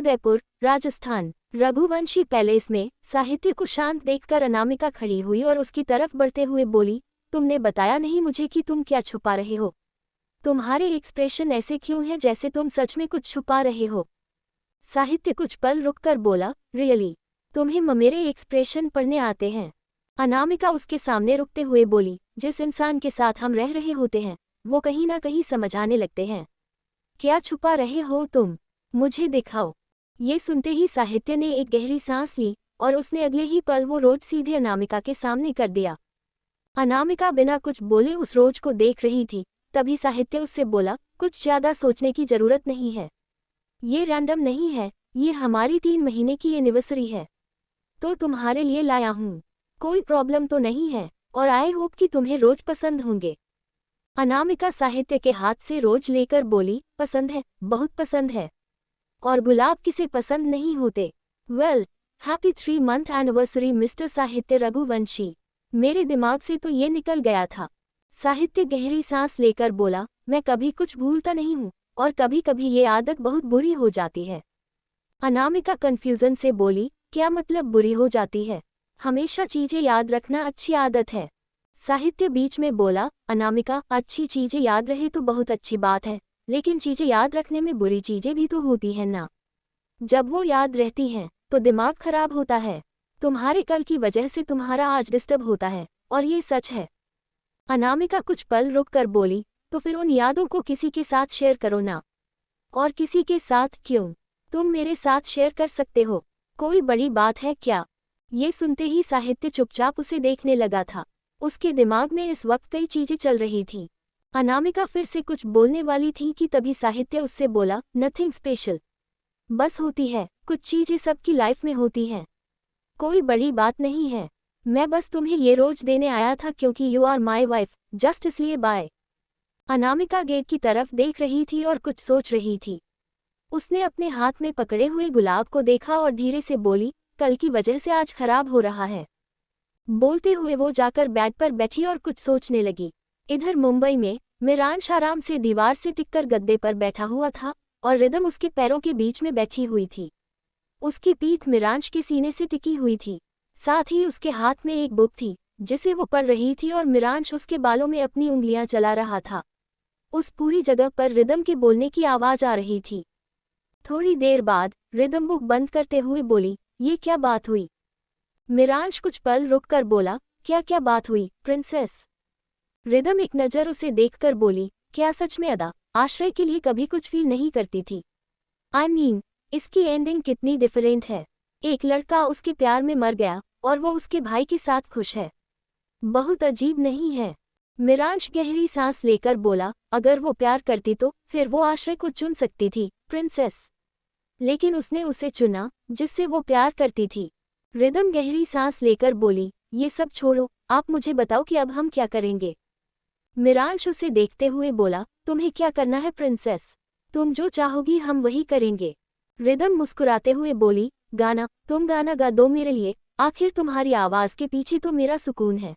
Udaipur, Rajasthan. Raghuvanshi palace में साहित्य को शांत देखकर अनामिका खड़ी हुई और उसकी तरफ बढ़ते हुए बोली, तुमने बताया नहीं मुझे कि तुम क्या छुपा रहे हो। तुम्हारे एक्सप्रेशन ऐसे क्यों हैं जैसे तुम सच में कुछ छुपा रहे हो। साहित्य कुछ पल रुककर बोला, रियली, तुम्हें मेरे एक्सप्रेशन पढ़ने आते हैं। अनामिका उसके सामने रुकते हुए बोली, जिस इंसान के साथ हम रह रहे होते हैं वो कहीं ना कहीं समझ आने लगते हैं। क्या छुपा रहे हो तुम, मुझे दिखाओ। ये सुनते ही साहित्य ने एक गहरी सांस ली और उसने अगले ही पल वो रोज सीधे अनामिका के सामने कर दिया। अनामिका बिना कुछ बोले उस रोज को देख रही थी। तभी साहित्य उससे बोला, कुछ ज्यादा सोचने की जरूरत नहीं है, ये रैंडम नहीं है, ये हमारी 3 महीने की एनिवर्सरी है, तो तुम्हारे लिए लाया हूँ। कोई प्रॉब्लम तो नहीं है और आई होप कि तुम्हें रोज पसंद होंगे। अनामिका साहित्य के हाथ से रोज लेकर बोली, पसंद है, बहुत पसंद है। और गुलाब किसे पसंद नहीं होते। Well, happy 3 month anniversary mister साहित्य रघुवंशी। मेरे दिमाग से तो ये निकल गया था। साहित्य गहरी सांस लेकर बोला, मैं कभी कुछ भूलता नहीं हूँ और कभी कभी ये आदत बहुत बुरी हो जाती है। अनामिका कंफ्यूजन से बोली, क्या मतलब बुरी हो जाती है? हमेशा चीजें याद रखना अच्छी आदत है। साहित्य बीच में बोला, अनामिका, अच्छी चीजें याद रहे तो बहुत अच्छी बात है, लेकिन चीजें याद रखने में बुरी चीजें भी तो होती हैं ना। जब वो याद रहती हैं तो दिमाग खराब होता है। तुम्हारे कल की वजह से तुम्हारा आज डिस्टर्ब होता है और ये सच है। अनामिका कुछ पल रुक कर बोली, तो फिर उन यादों को किसी के साथ शेयर करो ना। और किसी के साथ क्यों? तुम मेरे साथ शेयर कर सकते हो, कोई बड़ी बात है क्या? ये सुनते ही साहित्य चुपचाप उसे देखने लगा था। उसके दिमाग में इस वक्त कई चीजें चल रही थीं। अनामिका फिर से कुछ बोलने वाली थी कि तभी साहित्य उससे बोला, नथिंग स्पेशल, बस होती है, कुछ चीजें सबकी लाइफ में होती हैं, कोई बड़ी बात नहीं है। मैं बस तुम्हें ये रोज देने आया था क्योंकि you are my wife, just इसलिए बाय। अनामिका गेट की तरफ देख रही थी और कुछ सोच रही थी। उसने अपने हाथ में पकड़े हुए गुलाब को देखा और धीरे से बोली, कल की वजह से आज खराब हो रहा है। बोलते हुए वो जाकर बेड पर बैठी और कुछ सोचने लगी। इधर मुंबई में मिरांश आराम से दीवार से टिककर गद्दे पर बैठा हुआ था और रिदम उसके पैरों के बीच में बैठी हुई थी। उसकी पीठ मिरांश के सीने से टिकी हुई थी। साथ ही उसके हाथ में एक बुक थी जिसे वो पढ़ रही थी और मिरांश उसके बालों में अपनी उंगलियां चला रहा था। उस पूरी जगह पर रिदम के बोलने की आवाज आ रही थी। थोड़ी देर बाद रिदम बुक बंद करते हुए बोली, ये क्या बात हुई? मिरांश कुछ पल रुककर बोला, क्या क्या बात हुई प्रिंसेस? रिदम एक नज़र उसे देखकर बोली, क्या सच में अदा आश्रय के लिए कभी कुछ फील नहीं करती थी? आई मीन, इसकी एंडिंग कितनी डिफरेंट है। एक लड़का उसके प्यार में मर गया और वो उसके भाई के साथ खुश है। बहुत अजीब नहीं है? मिरांश गहरी सांस लेकर बोला, अगर वो प्यार करती तो फिर वो आश्रय को चुन सकती थी प्रिंसेस, लेकिन उसने उसे चुना जिससे वो प्यार करती थी। रिदम गहरी सांस लेकर बोली, ये सब छोड़ो, आप मुझे बताओ कि अब हम क्या करेंगे? मिरांश उसे देखते हुए बोला, तुम्हें क्या करना है प्रिंसेस? तुम जो चाहोगी हम वही करेंगे। रिदम मुस्कुराते हुए बोली, गाना, तुम गाना गा दो मेरे लिए, आखिर तुम्हारी आवाज के पीछे तो मेरा सुकून है।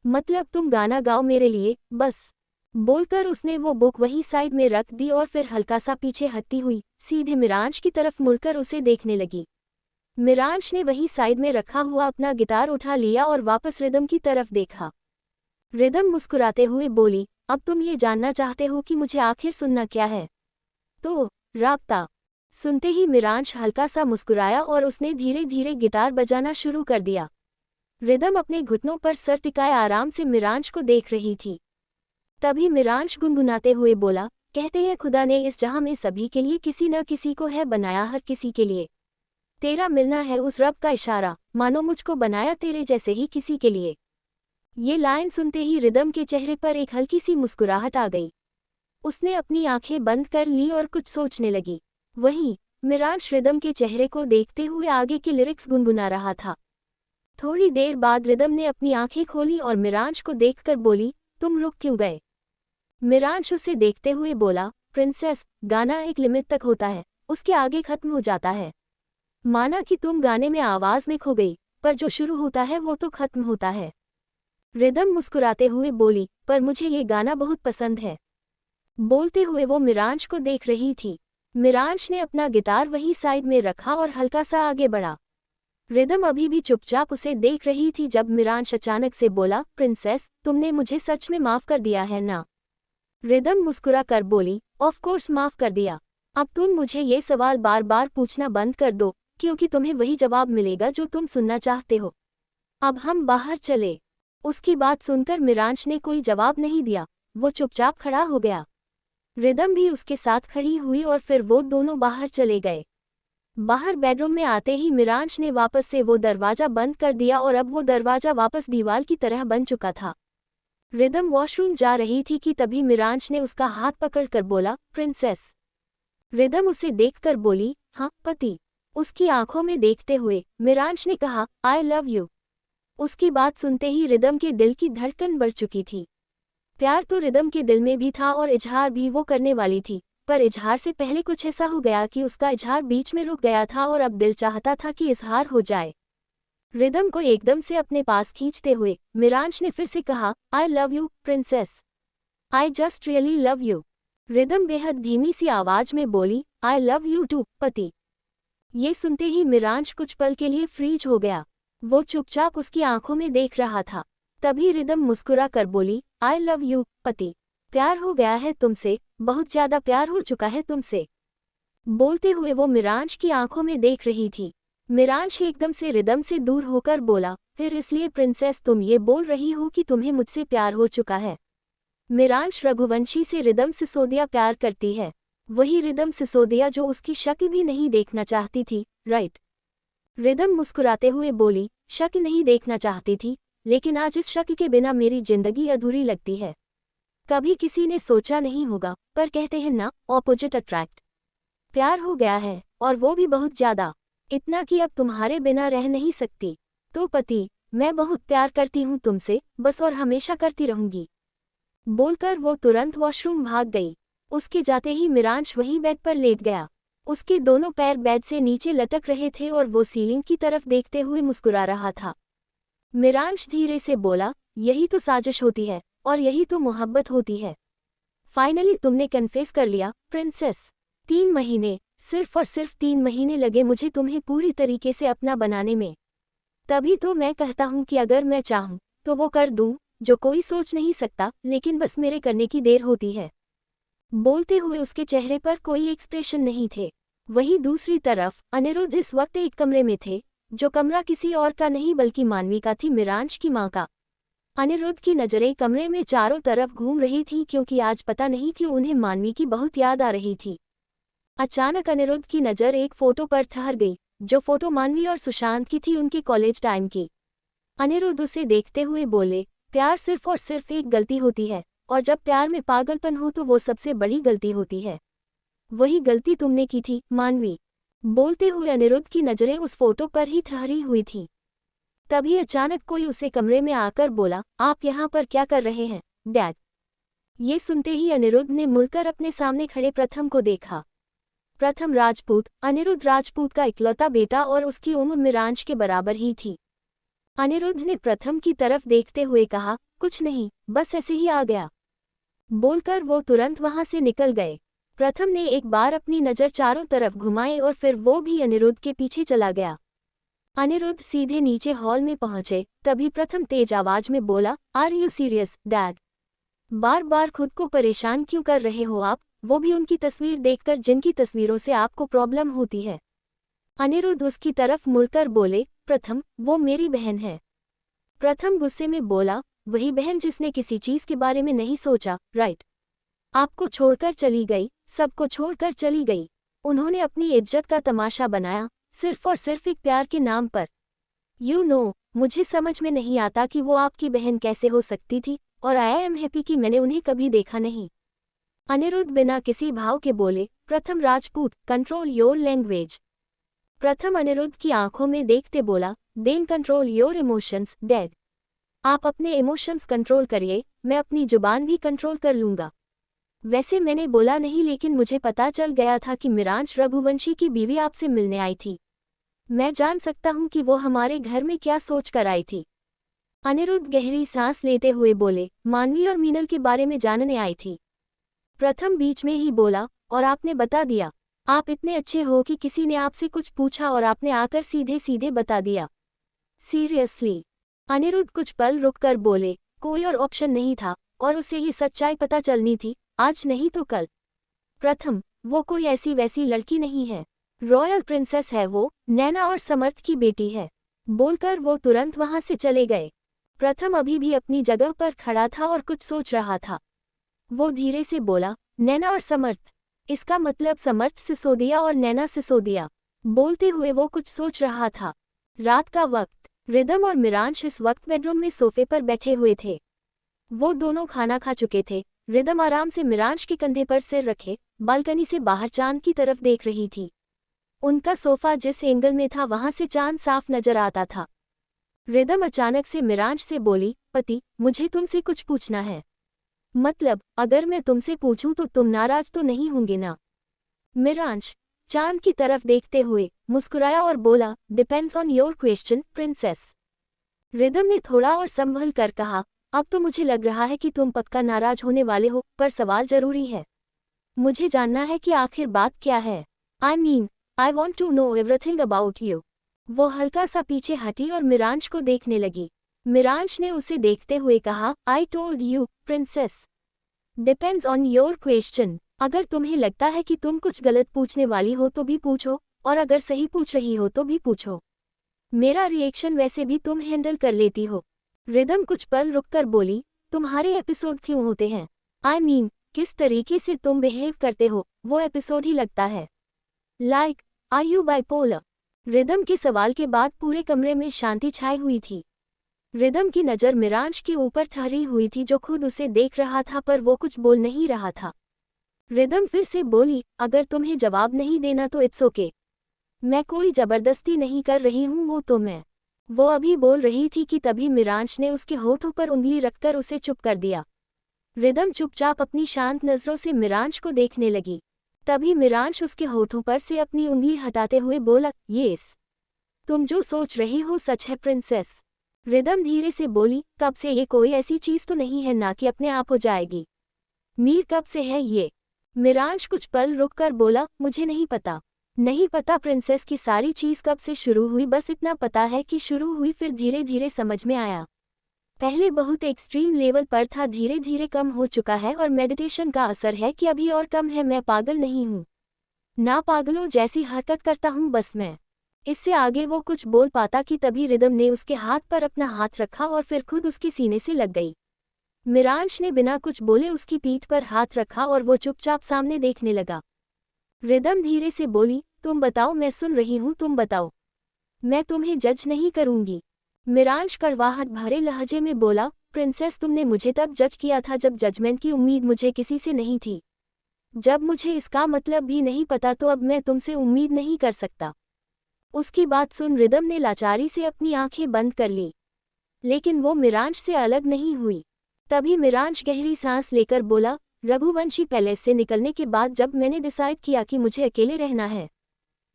मतलब तुम गाना गाओ मेरे लिए, बस। बोलकर उसने वो बुक वहीं साइड में रख दी और फिर हल्का सा पीछे हटती हुई सीधे मिरांश की तरफ मुड़कर उसे देखने लगी। मिरांश ने वहीं साइड में रखा हुआ अपना गिटार उठा लिया और वापस रिदम की तरफ देखा। रिदम मुस्कुराते हुए बोली, अब तुम ये जानना चाहते हो कि मुझे आखिर सुनना क्या है? तो राब्ता। सुनते ही मिरांश हल्का सा मुस्कुराया और उसने धीरे धीरे गिटार बजाना शुरू कर दिया। रिदम अपने घुटनों पर सर टिकाए आराम से मिरांश को देख रही थी। तभी मिरांश गुनगुनाते हुए बोला, कहते हैं खुदा ने इस जहां में सभी के लिए किसी न किसी को है बनाया, हर किसी के लिए तेरा मिलना है उस रब का इशारा, मानो मुझको बनाया तेरे जैसे ही किसी के लिए। ये लाइन सुनते ही रिदम के चेहरे पर एक हल्की सी मुस्कुराहट आ गई। उसने अपनी आंखें बंद कर ली और कुछ सोचने लगी। वहीं मिरांश रिदम के चेहरे को देखते हुए आगे के लिरिक्स गुनगुना रहा था। थोड़ी देर बाद रिदम ने अपनी आंखें खोली और मिरांश को देखकर बोली, तुम रुक क्यों गए? मिरांश उसे देखते हुए बोला, प्रिंसेस, गाना एक लिमिट तक होता है, उसके आगे खत्म हो जाता है। माना कि तुम गाने में आवाज में खो गई, पर जो शुरू होता है वो तो खत्म होता है। रिदम मुस्कुराते हुए बोली, पर मुझे ये गाना बहुत पसंद है। बोलते हुए वो मिरांश को देख रही थी। मिरांश ने अपना गिटार वहीं साइड में रखा और हल्का सा आगे बढ़ा। रिदम अभी भी चुपचाप उसे देख रही थी जब मिरांश अचानक से बोला, प्रिंसेस, तुमने मुझे सच में माफ कर दिया है ना? रिदम मुस्कुरा कर बोली, ऑफ कोर्स माफ कर दिया। अब तुम मुझे ये सवाल बार बार पूछना बंद कर दो, क्योंकि तुम्हें वही जवाब मिलेगा जो तुम सुनना चाहते हो। अब हम बाहर चले। उसकी बात सुनकर मिरांश ने कोई जवाब नहीं दिया, वो चुपचाप खड़ा हो गया। रिदम भी उसके साथ खड़ी हुई और फिर वो दोनों बाहर चले गए। बाहर बेडरूम में आते ही मिरांश ने वापस से वो दरवाजा बंद कर दिया और अब वो दरवाजा वापस दीवार की तरह बन चुका था। रिदम वॉशरूम जा रही थी कि तभी मिरांश ने उसका हाथ पकड़कर बोला, प्रिंसेस। रिदम उसे देखकर बोली, हाँ पति। उसकी आंखों में देखते हुए मिरांश ने कहा, आई लव यू। उसकी बात सुनते ही रिदम के दिल की धड़कन बढ़ चुकी थी। प्यार तो रिदम के दिल में भी था और इजहार भी वो करने वाली थी, पर इजहार से पहले कुछ ऐसा हो गया कि उसका इजहार बीच में रुक गया था और अब दिल चाहता था कि इजहार हो जाए। रिदम को एकदम से अपने पास खींचते हुए मिरांश ने फिर से कहा, I love you princess. I just really love you. Rhythm बेहद धीमी सी आवाज में बोली, आई लव यू टू पति। ये सुनते ही मिरांश कुछ पल के लिए फ्रीज हो गया। वो चुपचाप उसकी आंखों में देख रहा था। तभी रिदम मुस्कुरा कर बोली, आई लव यू पति। प्यार हो गया है तुमसे, बहुत ज्यादा प्यार हो चुका है तुमसे। बोलते हुए वो मिरांश की आंखों में देख रही थी। मिरांश एकदम से रिदम से दूर होकर बोला, फिर इसलिए प्रिंसेस तुम ये बोल रही हो कि तुम्हें मुझसे प्यार हो चुका है? मिरांश रघुवंशी से रिदम सिसोदिया प्यार करती है, वही रिदम सिसोदिया जो उसकी शक्ल भी नहीं देखना चाहती थी, राइट? रिदम मुस्कुराते हुए बोली, शक्ल नहीं देखना चाहती थी, लेकिन आज इस शक्ल के बिना मेरी जिंदगी अधूरी लगती है। कभी किसी ने सोचा नहीं होगा, पर कहते हैं ना, ऑपोजिट अट्रैक्ट। प्यार हो गया है, और वो भी बहुत ज्यादा, इतना कि अब तुम्हारे बिना रह नहीं सकती। तो पति, मैं बहुत प्यार करती हूँ तुमसे, बस और हमेशा करती रहूंगी। बोलकर वो तुरंत वॉशरूम भाग गई। उसके जाते ही मिरांश वहीं बेड पर लेट गया। उसके दोनों पैर बेड से नीचे लटक रहे थे और वो सीलिंग की तरफ देखते हुए मुस्कुरा रहा था। मिरांश धीरे से बोला, यही तो साजिश होती है, और यही तो मोहब्बत होती है। फाइनली तुमने कन्फेस कर लिया, प्रिंसेस। 3 महीने, सिर्फ और सिर्फ 3 महीने लगे मुझे तुम्हें पूरी तरीके से अपना बनाने में। तभी तो मैं कहता हूँ कि अगर मैं चाहूँ तो वो कर दूँ, जो कोई सोच नहीं सकता, लेकिन बस मेरे करने की देर होती है। बोलते हुए उसके चेहरे पर कोई एक्सप्रेशन नहीं थे। वहीं दूसरी तरफ अनिरुद्ध इस वक्त एक कमरे में थे, जो कमरा किसी और का नहीं बल्कि मानवी का थी, मिरांश की मां का। अनिरुद्ध की नजरें कमरे में चारों तरफ घूम रही थीं क्योंकि आज पता नहीं क्यों उन्हें मानवी की बहुत याद आ रही थी। अचानक अनिरुद्ध की नज़र एक फोटो पर ठहर गई, जो फोटो मानवी और सुशांत की थी, उनके कॉलेज टाइम की। अनिरुद्ध उसे देखते हुए बोले, प्यार सिर्फ और सिर्फ एक गलती होती है, और जब प्यार में पागलपन हो तो वो सबसे बड़ी गलती होती है। वही गलती तुमने की थी, मानवी। बोलते हुए अनिरुद्ध की नज़रें उस फोटो पर ही ठहरी हुई थीं। तभी अचानक कोई उसे कमरे में आकर बोला, आप यहाँ पर क्या कर रहे हैं, डैड? ये सुनते ही अनिरुद्ध ने मुड़कर अपने सामने खड़े प्रथम को देखा। प्रथम राजपूत, अनिरुद्ध राजपूत का इकलौता बेटा, और उसकी उम्र मिरांश के बराबर ही थी। अनिरुद्ध ने प्रथम की तरफ देखते हुए कहा, कुछ नहीं, बस ऐसे ही आ गया। बोलकर वो तुरंत वहां से निकल गए। प्रथम ने एक बार अपनी नज़र चारों तरफ घुमाई और फिर वो भी अनिरुद्ध के पीछे चला गया। अनिरुद्ध सीधे नीचे हॉल में पहुंचे, तभी प्रथम तेज आवाज में बोला, आर यू सीरियस, डैड? बार बार खुद को परेशान क्यों कर रहे हो आप, वो भी उनकी तस्वीर देखकर जिनकी तस्वीरों से आपको प्रॉब्लम होती है। अनिरुद्ध उसकी तरफ मुड़कर बोले, प्रथम, वो मेरी बहन है। प्रथम गुस्से में बोला, वही बहन जिसने किसी चीज के बारे में नहीं सोचा, राइट? आपको छोड़कर चली गई, सबको छोड़कर चली गई। उन्होंने अपनी इज्जत का तमाशा बनाया, सिर्फ और सिर्फ एक प्यार के नाम पर। यू नो, मुझे समझ में नहीं आता कि वो आपकी बहन कैसे हो सकती थी, और आई एम हैप्पी कि मैंने उन्हें कभी देखा नहीं। अनिरुद्ध बिना किसी भाव के बोले, प्रथम राजपूत, कंट्रोल योर लैंग्वेज। प्रथम अनिरुद्ध की आंखों में देखते बोला, then control your emotions, dad. आप अपने इमोशंस कंट्रोल करिए, मैं अपनी जुबान भी कंट्रोल कर लूंगा। वैसे मैंने बोला नहीं, लेकिन मुझे पता चल गया था कि मिरांश रघुवंशी की बीवी आपसे मिलने आई थी। मैं जान सकता हूं कि वो हमारे घर में क्या सोच कर आई थी। अनिरुद्ध गहरी सांस लेते हुए बोले, मानवी और मीनल के बारे में जानने आई थी। प्रथम बीच में ही बोला, और आपने बता दिया? आप इतने अच्छे हो कि किसी ने आपसे कुछ पूछा और आपने आकर सीधे सीधे बता दिया। सीरियसली। अनिरुद्ध कुछ पल रुककर बोले, कोई और ऑप्शन नहीं था, और उसे ये सच्चाई पता चलनी थी, आज नहीं तो कल। प्रथम, वो कोई ऐसी वैसी लड़की नहीं है। रॉयल प्रिंसेस है वो, नैना और समर्थ की बेटी है। बोलकर वो तुरंत वहां से चले गए। प्रथम अभी भी अपनी जगह पर खड़ा था और कुछ सोच रहा था। वो धीरे से बोला, नैना और समर्थ, इसका मतलब समर्थ सिसोदिया और नैना सिसोदिया। बोलते हुए वो कुछ सोच रहा था। रात का वक्त, रिदम और मिरांश इस वक्त बेडरूम में सोफे पर बैठे हुए थे। वो दोनों खाना खा चुके थे। रिदम आराम से मिरांश के कंधे पर सिर रखे बालकनी से बाहर चांद की तरफ देख रही थी। उनका सोफा जिस एंगल में था वहां से चांद साफ नजर आता था। रिदम अचानक से मिरांश से बोली, पति, मुझे तुमसे कुछ पूछना है। मतलब, अगर मैं तुमसे पूछूं तो तुम नाराज तो नहीं होंगे ना? मिरांश चांद की तरफ देखते हुए मुस्कुराया और बोला, depends on your question, princess. Rhythm ने थोड़ा और संभल कर कहा, अब तो मुझे लग रहा है कि तुम पक्का नाराज होने वाले हो, पर सवाल जरूरी है। मुझे जानना है कि आखिर बात क्या है। I want to know everything about you. वो हल्का सा पीछे हटी और मिरांश को देखने लगी। मिरांश ने उसे देखते हुए कहा, I told you, princess. Depends on your question. अगर तुम्हें लगता है कि तुम कुछ गलत पूछने वाली हो तो भी पूछो, और अगर सही पूछ रही हो तो भी पूछो। मेरा रिएक्शन वैसे भी तुम हैंडल कर लेती हो। रिदम कुछ पल रुककर बोली, तुम्हारे एपिसोड क्यों होते हैं? किस तरीके से तुम बिहेव करते हो, वो एपिसोड ही लगता है। Like, are you bipolar? Rhythm के सवाल के बाद पूरे कमरे में शांति छाई हुई थी। रिदम की नज़र मिरांश के ऊपर ठहरी हुई थी जो खुद उसे देख रहा था, पर वो कुछ बोल नहीं रहा था। रिदम फिर से बोली, अगर तुम्हें जवाब नहीं देना तो इट्स ओके। मैं कोई जबरदस्ती नहीं कर रही हूँ, वो तो मैं। वो अभी बोल रही थी कि तभी मिरांश ने उसके होठों पर उंगली रखकर उसे चुप कर दिया। रिदम चुपचाप अपनी शांत नज़रों से मिरांश को देखने लगी। तभी मिरांश उसके होठों पर से अपनी उंगली हटाते हुए बोला, येस, तुम जो सोच रही हो सच है, प्रिंसेस। रिदम धीरे से बोली, कब से ये कोई ऐसी चीज तो नहीं है ना कि अपने आप हो जाएगी। मीर कब से है ये? मिरांश कुछ पल रुककर बोला, मुझे नहीं पता। नहीं पता प्रिंसेस की सारी चीज कब से शुरू हुई, बस इतना पता है कि शुरू हुई, फिर धीरे धीरे समझ में आया। पहले बहुत एक्सट्रीम लेवल पर था, धीरे धीरे कम हो चुका है, और मेडिटेशन का असर है कि अभी और कम है। मैं पागल नहीं हूँ ना, पागलों जैसी हरकत करता हूँ बस मैं। इससे आगे वो कुछ बोल पाता कि तभी रिदम ने उसके हाथ पर अपना हाथ रखा और फिर खुद उसके सीने से लग गई। मिरांश ने बिना कुछ बोले उसकी पीठ पर हाथ रखा और वो चुपचाप सामने देखने लगा। रिदम धीरे से बोली, तुम बताओ, मैं सुन रही हूँ, तुम बताओ, मैं तुम्हें जज नहीं करूंगी। मिरांश कड़वाहट भरे लहजे में बोला, प्रिंसेस, तुमने मुझे तब जज किया था जब जजमेंट की उम्मीद मुझे किसी से नहीं थी। जब मुझे इसका मतलब भी नहीं पता तो अब मैं तुमसे उम्मीद नहीं कर सकता। उसकी बात सुन रिदम ने लाचारी से अपनी आंखें बंद कर ली, लेकिन वो मिरांश से अलग नहीं हुई। तभी मिरांश गहरी सांस लेकर बोला, रघुवंशी पैलेस से निकलने के बाद जब मैंने डिसाइड किया कि मुझे अकेले रहना है,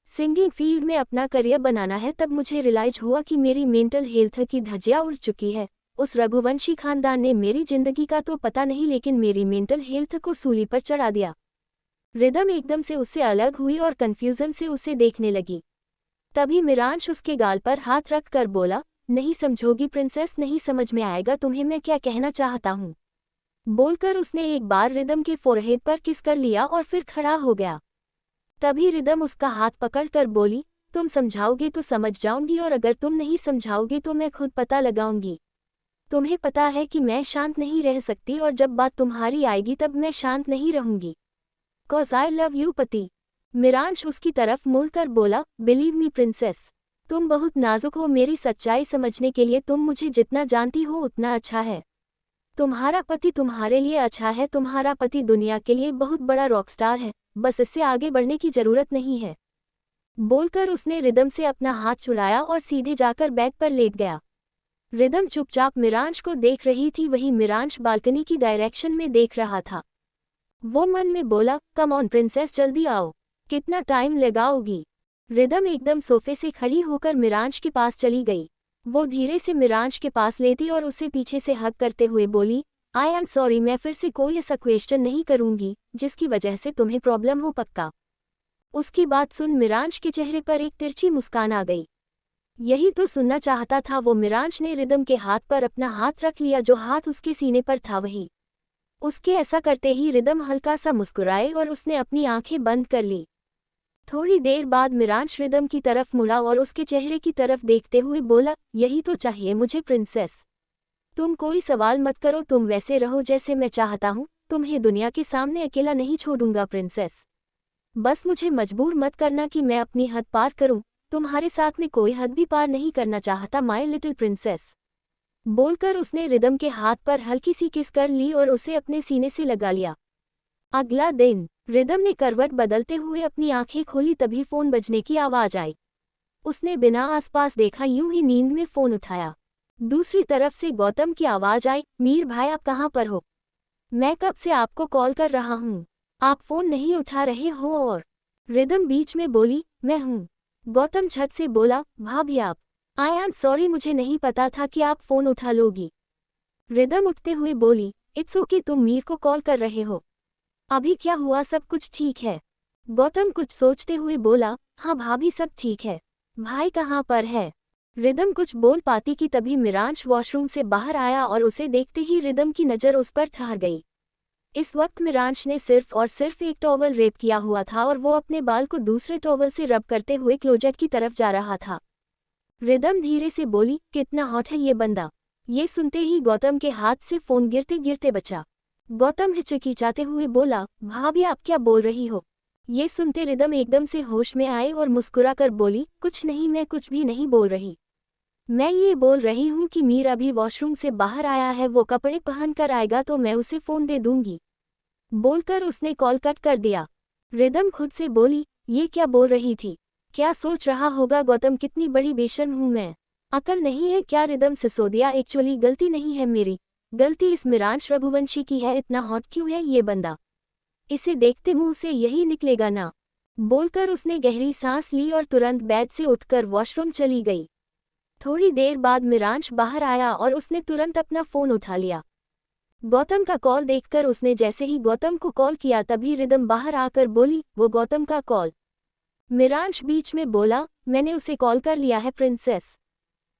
सिंगिंग फील्ड में अपना करियर बनाना है, तब मुझे रियलाइज हुआ कि मेरी मेंटल हेल्थ की धज्जियां उड़ चुकी है। उस रघुवंशी खानदान ने मेरी जिंदगी का तो पता नहीं, लेकिन मेरी मेंटल हेल्थ को सूली पर चढ़ा दिया। रिदम एकदम से उससे अलग हुई और कंफ्यूजन से उसे देखने लगी। तभी मिरांश उसके गाल पर हाथ रख कर बोला, नहीं समझोगी प्रिंसेस, नहीं समझ में आएगा तुम्हें मैं क्या कहना चाहता हूँ। बोलकर उसने एक बार रिदम के फोरहेड पर किस कर लिया और फिर खड़ा हो गया। तभी रिदम उसका हाथ पकड़कर बोली, तुम समझाओगे तो समझ जाऊंगी, और अगर तुम नहीं समझाओगे तो मैं खुद पता लगाऊंगी। तुम्हें पता है कि मैं शांत नहीं रह सकती, और जब बात तुम्हारी आएगी तब मैं शांत नहीं रहूंगी। कॉज आई लव यू, पति। मिरांश उसकी तरफ मुड़कर बोला, बिलीव मी प्रिंसेस, तुम बहुत नाजुक हो। मेरी सच्चाई समझने के लिए तुम मुझे जितना जानती हो उतना अच्छा है। तुम्हारा पति तुम्हारे लिए अच्छा है, तुम्हारा पति दुनिया के लिए बहुत बड़ा रॉकस्टार है, बस इससे आगे बढ़ने की जरूरत नहीं है। बोलकर उसने रिदम से अपना हाथ छुड़ाया और सीधे जाकर बेड पर लेट गया। रिदम चुपचाप मिरांश को देख रही थी, वही मिरांश बालकनी की डायरेक्शन में देख रहा था। वो मन में बोला, कम ऑन प्रिंसेस, जल्दी आओ, कितना टाइम लगाओगी? रिदम एकदम सोफे से खड़ी होकर मिरांश के पास चली गई। वो धीरे से मिरांश के पास लेती और उसे पीछे से हग करते हुए बोली, आई एम सॉरी, मैं फिर से कोई ऐसा क्वेश्चन नहीं करूंगी जिसकी वजह से तुम्हें प्रॉब्लम हो, पक्का। उसकी बात सुन मिरांश के चेहरे पर एक तिरछी मुस्कान आ गई। यही तो सुनना चाहता था वो। मिरांश ने रिदम के हाथ पर अपना हाथ रख लिया, जो हाथ उसके सीने पर था वही। उसके ऐसा करते ही रिदम हल्का सा मुस्कुराए और उसने अपनी आंखें बंद कर ली। थोड़ी देर बाद मिरांश रिदम की तरफ मुड़ा और उसके चेहरे की तरफ देखते हुए बोला, यही तो चाहिए मुझे प्रिंसेस। तुम कोई सवाल मत करो, तुम वैसे रहो जैसे मैं चाहता हूँ। तुम्हें दुनिया के सामने अकेला नहीं छोड़ूंगा प्रिंसेस। बस मुझे मजबूर मत करना कि मैं अपनी हद पार करूं। तुम्हारे साथ में कोई हद भी पार नहीं करना चाहता माय लिटिल प्रिंसेस। बोलकर उसने रिदम के हाथ पर हल्की सी किस कर ली और उसे अपने सीने से लगा लिया। अगला दिन रिदम ने करवट बदलते हुए अपनी आंखें खोली, तभी फोन बजने की आवाज आई। उसने बिना आसपास देखा यूं ही नींद में फोन उठाया। दूसरी तरफ से गौतम की आवाज आई, मीर भाई आप कहाँ पर हो? मैं कब से आपको कॉल कर रहा हूँ, आप फोन नहीं उठा रहे हो। और रिदम बीच में बोली, मैं हूँ। गौतम छत से बोला, भाभी आप? आई एम सॉरी, मुझे नहीं पता था कि आप फोन उठा लोगी। रिदम उठते हुए बोली, इट्स ओके, तुम मीर को कॉल कर रहे हो? अभी क्या हुआ, सब कुछ ठीक है? गौतम कुछ सोचते हुए बोला, हाँ भाभी सब ठीक है। भाई कहाँ पर है? रिदम कुछ बोल पाती कि तभी मिरांश वॉशरूम से बाहर आया और उसे देखते ही रिदम की नज़र उस पर ठहर गई। इस वक्त मिरांश ने सिर्फ और सिर्फ एक टॉवल रेप किया हुआ था और वो अपने बाल को दूसरे टॉवल से रब करते हुए क्लोजेट की तरफ जा रहा था। रिदम धीरे से बोली, कितना हॉट है ये बंदा। ये सुनते ही गौतम के हाथ से फोन गिरते गिरते बचा। गौतम हिचकिचाते हुए बोला, भाभी आप क्या बोल रही हो? ये सुनते रिदम एकदम से होश में आए और मुस्कुराकर बोली, कुछ नहीं, मैं कुछ भी नहीं बोल रही। मैं ये बोल रही हूँ कि मीर अभी वॉशरूम से बाहर आया है, वो कपड़े पहन कर आएगा तो मैं उसे फ़ोन दे दूंगी। बोलकर उसने कॉल कट कर दिया। रिदम खुद से बोली, ये क्या बोल रही थी? क्या सोच रहा होगा गौतम, कितनी बड़ी बेशर्म हूँ मैं। अकल नहीं है क्या? रिदम सिसोदिया, एक्चुअली गलती नहीं है मेरी, गलती इस मिरांश रघुवंशी की है। इतना हॉट क्यों है ये बंदा? इसे देखते मुंह से यही निकलेगा ना। बोलकर उसने गहरी सांस ली और तुरंत बेड से उठकर वॉशरूम चली गई। थोड़ी देर बाद मिरांश बाहर आया और उसने तुरंत अपना फोन उठा लिया। गौतम का कॉल देखकर उसने जैसे ही गौतम को कॉल किया तभी रिदम बाहर आकर बोली, वो गौतम का कॉल। मिरांश बीच में बोला, मैंने उसे कॉल कर लिया है प्रिंसेस।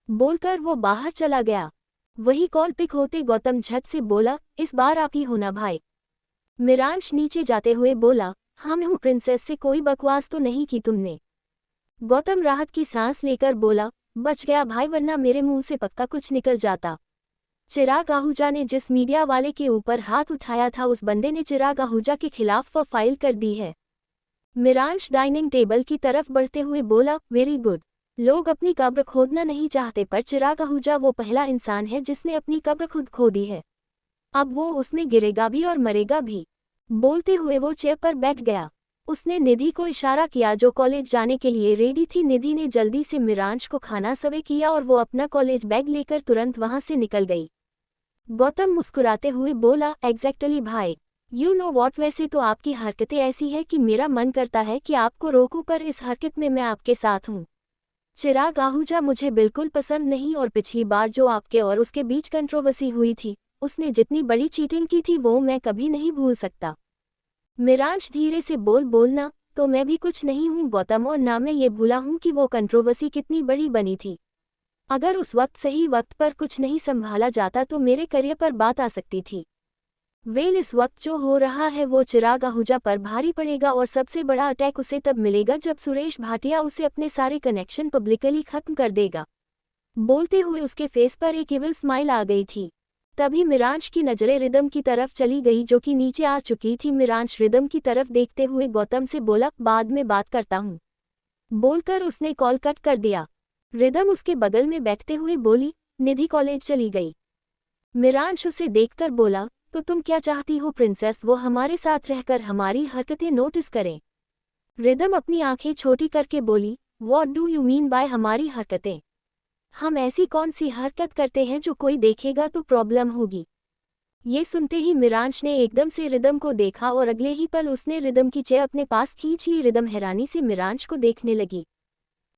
बोलकर वो बाहर चला गया। वही कॉल पिक होते गौतम झट से बोला, इस बार आप ही हो ना भाई? मिरांश नीचे जाते हुए बोला, हाँ मैं हूँ प्रिंसेस, से कोई बकवास तो नहीं की तुमने? गौतम राहत की सांस लेकर बोला, बच गया भाई, वरना मेरे मुंह से पक्का कुछ निकल जाता। चिराग आहूजा ने जिस मीडिया वाले के ऊपर हाथ उठाया था उस बंदे ने चिराग आहूजा के खिलाफ फाइल कर दी है। मिरांश डाइनिंग टेबल की तरफ बढ़ते हुए बोला, वेरी गुड। लोग अपनी कब्र खोदना नहीं चाहते, पर चिराग आहूजा वो पहला इंसान है जिसने अपनी कब्र खुद खोदी है। अब वो उसमें गिरेगा भी और मरेगा भी। बोलते हुए वो चेयर पर बैठ गया। उसने निधि को इशारा किया जो कॉलेज जाने के लिए रेडी थी। निधि ने जल्दी से मिरांश को खाना सर्व किया और वो अपना कॉलेज बैग लेकर तुरंत वहां से निकल गई। गौतम मुस्कुराते हुए बोला, एग्जैक्टली भाई, यू नो वॉट, वैसे तो आपकी हरकतें ऐसी है कि मेरा मन करता है कि आपको रोकूं, पर इस हरकत में मैं आपके साथ हूँ। चिराग आहूजा मुझे बिल्कुल पसंद नहीं, और पिछली बार जो आपके और उसके बीच कंट्रोवर्सी हुई थी, उसने जितनी बड़ी चीटिंग की थी वो मैं कभी नहीं भूल सकता। मिरांश धीरे से बोलना, तो मैं भी कुछ नहीं हूँ गौतम, और ना मैं ये भूला हूँ कि वो कंट्रोवर्सी कितनी बड़ी बनी थी। अगर उस वक्त सही वक्त पर कुछ नहीं संभाला जाता तो मेरे करियर पर बात आ सकती थी। वेल, इस वक्त जो हो रहा है वो चिराग आहूजा पर भारी पड़ेगा, और सबसे बड़ा अटैक उसे तब मिलेगा जब सुरेश भाटिया उसे अपने सारे कनेक्शन पब्लिकली खत्म कर देगा। बोलते हुए उसके फेस पर एक इविल स्माइल आ गई थी। तभी मिरांश की नजरें रिदम की तरफ चली गई जो कि नीचे आ चुकी थी। मिरांश रिदम की तरफ देखते हुए गौतम से बोला, बाद में बात करता हूँ। बोलकर उसने कॉल कट कर दिया। रिदम उसके बगल में बैठते हुए बोली, निधि कॉलेज चली गई। मिरांश उसे देखकर बोला, तो तुम क्या चाहती हो प्रिंसेस, वो हमारे साथ रहकर हमारी हरकतें नोटिस करें? रिदम अपनी आंखें छोटी करके बोली, what do you mean by हमारी हरकतें? हम ऐसी कौन सी हरकत करते हैं जो कोई देखेगा तो प्रॉब्लम होगी? ये सुनते ही मिरांश ने एकदम से रिदम को देखा और अगले ही पल उसने रिदम की चेयर अपने पास खींच ली। रिदम हैरानी से मिरांश को देखने लगी।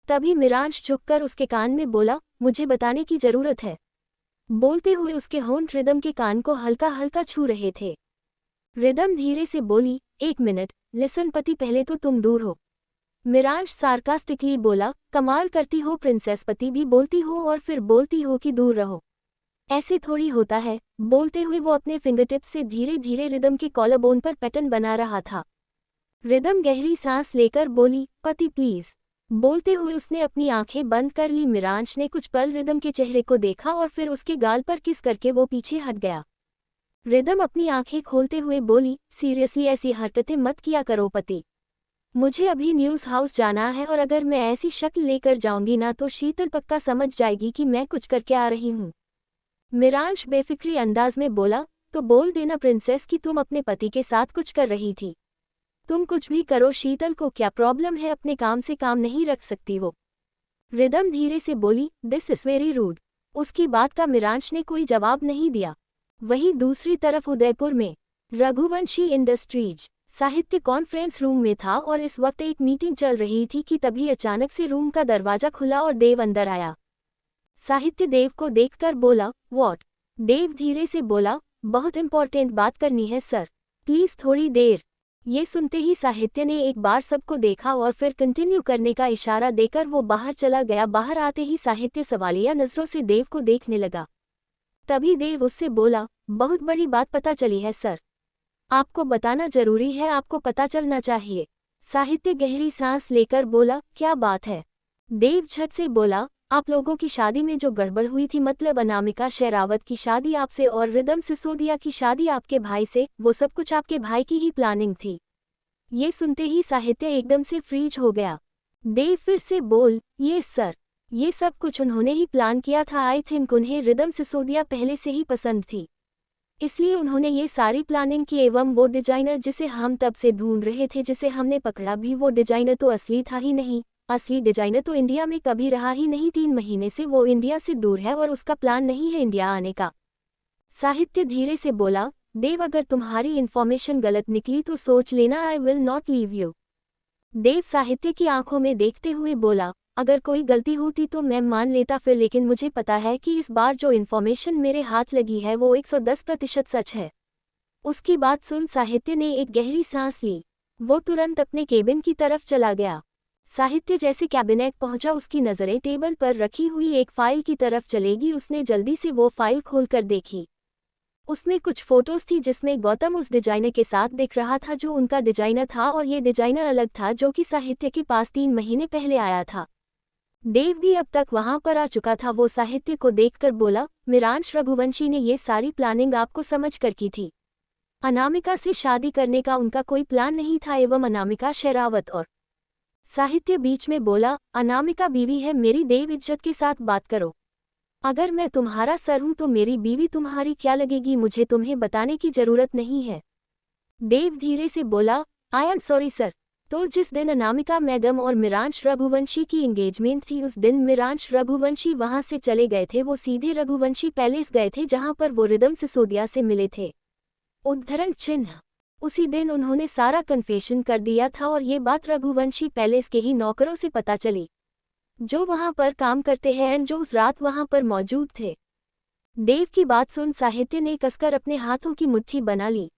तभी मिरांश झुककर उसके कान में बोला, मुझे बताने की जरूरत है। बोलते हुए उसके होंठ रिदम के कान को हल्का हल्का छू रहे थे। रिदम धीरे से बोली, एक मिनट, लिसन पति, पहले तो तुम दूर हो। मिरांश सार्कास्टिकली बोला, कमाल करती हो प्रिंसेस, पति भी बोलती हो और फिर बोलती हो कि दूर रहो। ऐसे थोड़ी होता है। बोलते हुए वो अपने फिंगरटिप्स से धीरे धीरे रिदम के कॉलरबोन पर पैटर्न बना रहा था। रिदम गहरी सांस लेकर बोली, पति प्लीज। बोलते हुए उसने अपनी आंखें बंद कर ली। मिरांश ने कुछ पल रिदम के चेहरे को देखा और फिर उसके गाल पर किस करके वो पीछे हट गया। रिदम अपनी आंखें खोलते हुए बोली, सीरियसली ऐसी हरकतें मत किया करो पति। मुझे अभी न्यूज़ हाउस जाना है और अगर मैं ऐसी शक्ल लेकर जाऊंगी ना तो शीतल पक्का समझ जाएगी कि मैं कुछ करके आ रही हूँ। मिरांश बेफिक्री अंदाज में बोला, तो बोल देना प्रिंसेस कि तुम अपने पति के साथ कुछ कर रही थी। तुम कुछ भी करो, शीतल को क्या प्रॉब्लम है, अपने काम से काम नहीं रख सकती वो। रिदम धीरे से बोली, दिस इज वेरी रूड। उसकी बात का मिरांश ने कोई जवाब नहीं दिया। वहीं दूसरी तरफ उदयपुर में रघुवंशी इंडस्ट्रीज साहित्य कॉन्फ्रेंस रूम में था और इस वक्त एक मीटिंग चल रही थी कि तभी अचानक से रूम का दरवाजा खुला और देव अंदर आया। साहित्य देव को देखकर बोला, व्हाट? देव धीरे से बोला, बहुत इंपॉर्टेंट बात करनी है सर, प्लीज थोड़ी देर। ये सुनते ही साहित्य ने एक बार सबको देखा और फिर कंटिन्यू करने का इशारा देकर वो बाहर चला गया। बाहर आते ही साहित्य सवालिया नजरों से देव को देखने लगा। तभी देव उससे बोला, बहुत बड़ी बात पता चली है सर, आपको बताना जरूरी है, आपको पता चलना चाहिए। साहित्य गहरी सांस लेकर बोला, क्या बात है? देव झट से बोला, आप लोगों की शादी में जो गड़बड़ हुई थी, मतलब अनामिका शेरावत की शादी आपसे और रिदम सिसोदिया की शादी आपके भाई से, वो सब कुछ आपके भाई की ही प्लानिंग थी। ये सुनते ही साहित्य एकदम से फ्रीज हो गया। देव फिर से बोल, ये सर, ये सब कुछ उन्होंने ही प्लान किया था। आई थिंक उन्हें रिदम सिसोदिया पहले से ही पसंद थी, इसलिए उन्होंने ये सारी प्लानिंग की। एवं वो डिजाइनर जिसे हम तब से ढूंढ रहे थे, जिसे हमने पकड़ा भी, वो डिजाइनर तो असली था ही नहीं। असली डिजाइनर तो इंडिया में कभी रहा ही नहीं। 3 महीने से वो इंडिया से दूर है और उसका प्लान नहीं है इंडिया आने का। साहित्य धीरे से बोला, देव अगर तुम्हारी इन्फॉर्मेशन गलत निकली तो सोच लेना, I will not leave you. देव साहित्य की आंखों में देखते हुए बोला, अगर कोई गलती होती तो मैं मान लेता फिर, लेकिन मुझे पता है कि इस बार जो इन्फॉर्मेशन मेरे हाथ लगी है वो 110% सच है। उसकी बात सुन साहित्य ने एक गहरी सांस ली। वो तुरंत अपने केबिन की तरफ चला गया। साहित्य जैसे कैबिनेट पहुंचा, उसकी नज़रें टेबल पर रखी हुई एक फाइल की तरफ चलेगी। उसने जल्दी से वो फाइल खोलकर देखी। उसमें कुछ फोटोज थी जिसमें गौतम उस डिजाइनर के साथ दिख रहा था जो उनका डिजाइनर था, और ये डिजाइनर अलग था जो कि साहित्य के पास 3 महीने पहले आया था। देव भी अब तक वहां पर आ चुका था। वो साहित्य को देखकर बोला, मिरांश रघुवंशी ने ये सारी प्लानिंग आपको समझ कर की थी। अनामिका से शादी करने का उनका कोई प्लान नहीं था, एवं अनामिका शेरावत और। साहित्य बीच में बोला, अनामिका बीवी है मेरी, देव इज्जत के साथ बात करो। अगर मैं तुम्हारा सर हूं तो मेरी बीवी तुम्हारी क्या लगेगी, मुझे तुम्हें बताने की जरूरत नहीं है। देव धीरे से बोला, आई एम सॉरी सर। तो जिस दिन अनामिका मैडम और मिरांश रघुवंशी की एंगेजमेंट थी, उस दिन मिरांश रघुवंशी वहां से चले गए थे। वो सीधे रघुवंशी पैलेस गए थे जहां पर वो रिदम सिसोदिया से मिले थे। उद्धरण चिन्ह। उसी दिन उन्होंने सारा कन्फेशन कर दिया था और ये बात रघुवंशी पैलेस के ही नौकरों से पता चली जो वहां पर काम करते हैं एंड जो उस रात वहां पर मौजूद थे। देव की बात सुन साहित्य ने कसकर अपने हाथों की मुट्ठी बना ली।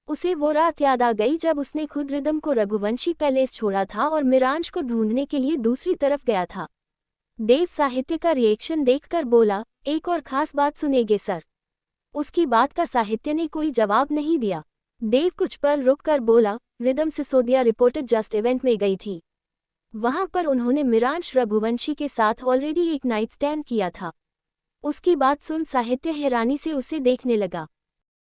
उसे वो रात याद आ गई जब उसने खुद रिदम को रघुवंशी पैलेस छोड़ा था और मिरांश को ढूंढने के लिए दूसरी तरफ गया था। देव साहित्य का रिएक्शन देखकर बोला, एक और खास बात सुनेंगे सर? उसकी बात का साहित्य ने कोई जवाब नहीं दिया। देव कुछ पल रुक कर बोला, rhythm Sisodia reporter just event में गई थी। वहां पर उन्होंने मिरांश रघुवंशी के साथ ऑलरेडी एक नाइट स्टैंड किया था। उसकी बात सुन साहित्य हैरानी से उसे देखने लगा।